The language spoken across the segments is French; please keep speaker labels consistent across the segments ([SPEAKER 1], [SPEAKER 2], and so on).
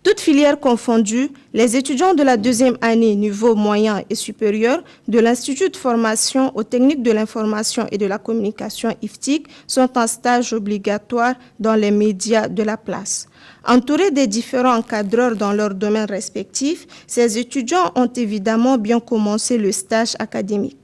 [SPEAKER 1] Toutes filières confondues, les étudiants de la deuxième année niveau moyen et supérieur de l'Institut de formation aux techniques de l'information et de la communication IFTIC sont en stage obligatoire dans les médias de la place. Entourés des différents encadreurs dans leurs domaines respectifs, ces étudiants ont évidemment bien commencé le stage académique.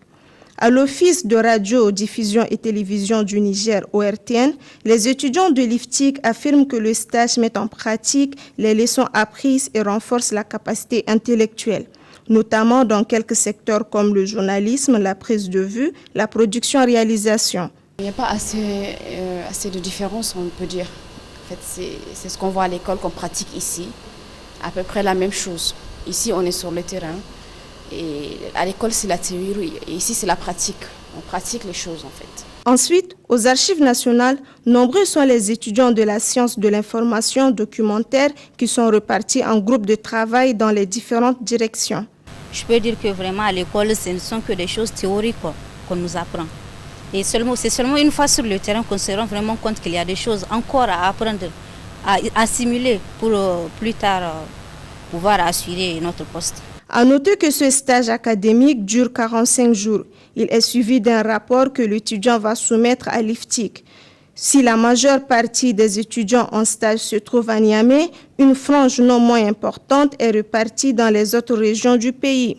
[SPEAKER 1] À l'Office de radio, diffusion et télévision du Niger, ORTN, les étudiants de l'IFTIC affirment que le stage met en pratique les leçons apprises et renforce la capacité intellectuelle, notamment dans quelques secteurs comme le journalisme, la prise de vue, la production-réalisation.
[SPEAKER 2] Il n'y a pas assez de différence, on peut dire. En fait, c'est ce qu'on voit à l'école qu'on pratique ici, à peu près la même chose. Ici, on est sur le terrain. Et à l'école, c'est la théorie, et ici, c'est la pratique. On pratique les choses, en fait.
[SPEAKER 1] Ensuite, aux archives nationales, nombreux sont les étudiants de la science de l'information documentaire qui sont repartis en groupe de travail dans les différentes directions.
[SPEAKER 3] Je peux dire que vraiment, à l'école, ce ne sont que des choses théoriques qu'on nous apprend. Et c'est seulement une fois sur le terrain qu'on se rend vraiment compte qu'il y a des choses encore à apprendre, à assimiler pour plus tard pouvoir assurer notre poste.
[SPEAKER 1] À noter que ce stage académique dure 45 jours. Il est suivi d'un rapport que l'étudiant va soumettre à l'IFTIC. Si la majeure partie des étudiants en stage se trouve à Niamey, une frange non moins importante est repartie dans les autres régions du pays.